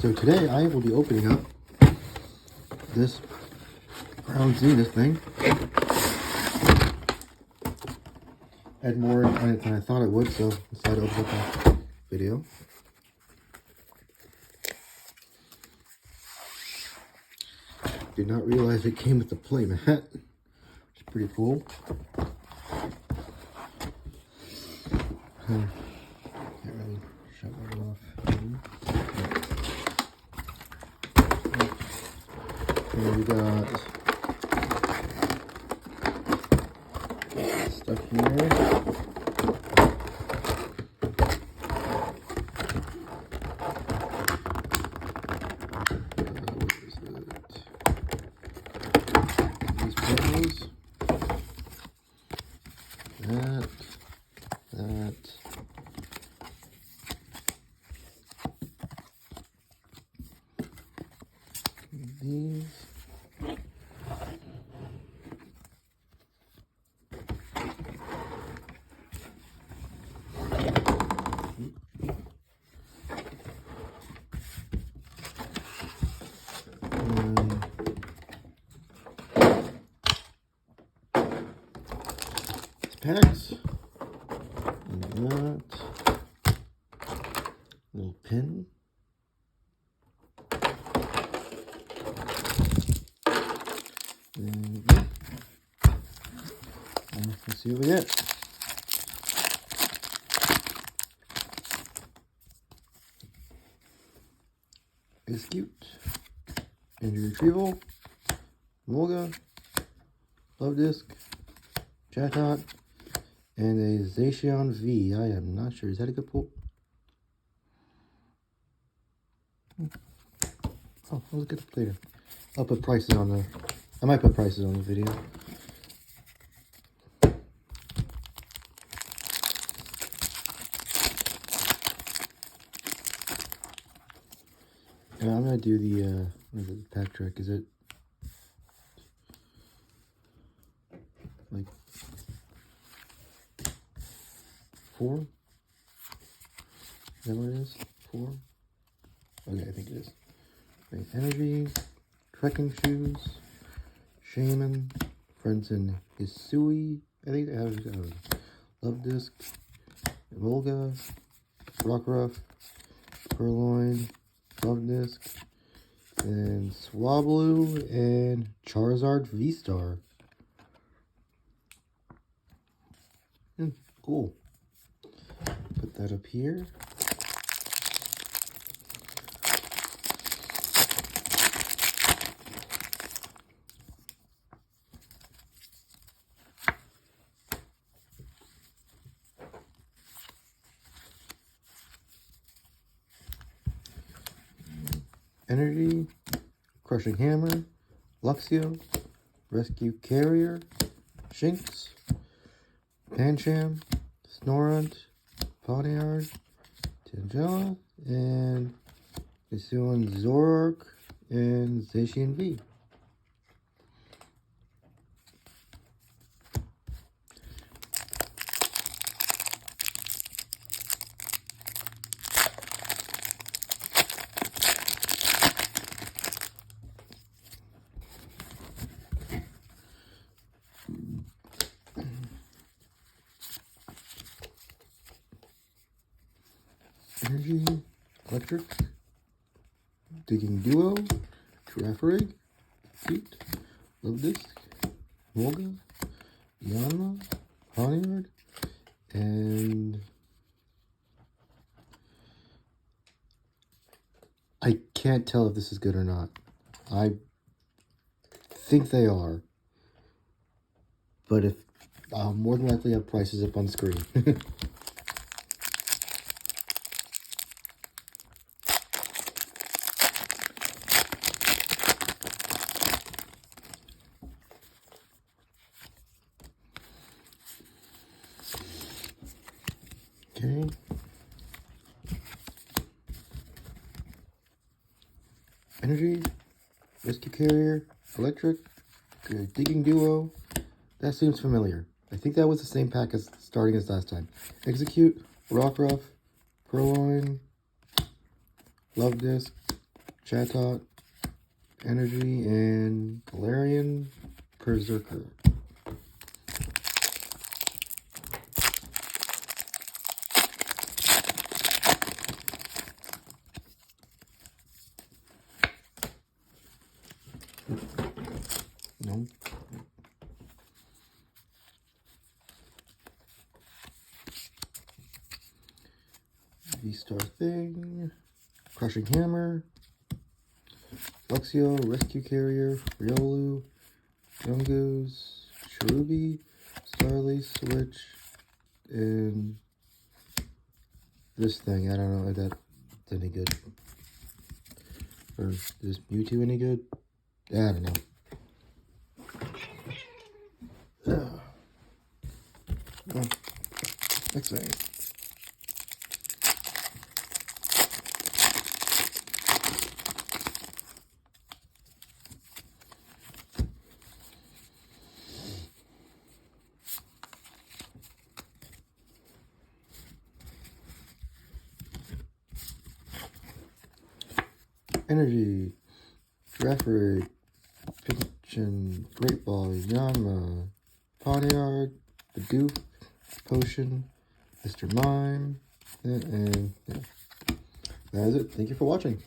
So today I will be opening up this ground zenith thing. Had more on it than I thought it would, so I decided to open up the video. Did not realize it came with the play mat, which is pretty cool. Can't really shut that off. And we got stuff here. These pencils. That. These. Packs. And that. Little pin. And let's see what we get. Execute. Injury retrieval. Volga. Love disc. Chatot. And a Zacian V. I am not sure. Is that a good pull? Oh, I'll look at it later. I'll put prices on the... I might put prices on the video. Yeah, I'm gonna do the what is it, pack trick. Is it like 4? Is that what it is? 4? Okay, I think it is. Great energy, trekking shoes, shaman, friends in Isui. I think they have love disc, Volga, Rockruff, Purloin, love disc, and Swablu and Charizard V-Star. Cool. Put that up here. Energy, Crushing Hammer, Luxio, Rescue Carrier, Shinx, Pancham, Snorunt, Pawniard, Tangela, and Hisuian Zoroark, and Zacian V. Energy, Electric, Digging Duo, Girafarig, Cute, Love Disc, Volga, Yanma, Pawniard, and I can't tell if this is good or not. I think they are, but if I'll more than likely have prices up on the screen. Okay. Energy, Rescue Carrier, Electric, Digging Duo. That seems familiar. I think that was the same pack as starting as last time. Execute, Rockruff, Purloin, Love Disc, Chatot, Energy, and Galarian Berserker. No. V-Star Thing, Crushing Hammer, Luxio, Rescue Carrier, Riolu, Yungoos, Cherubi, Starly, Switch, and this thing. I don't know if that's any good. Or is this Mewtwo any good? I don't know. Oh, next thing. Energy, Giraffere, Pinchin, Great Ball, Yanma, Pawniard, Bidoof, Potion, Mr. Mime, and yeah. That is it. Thank you for watching.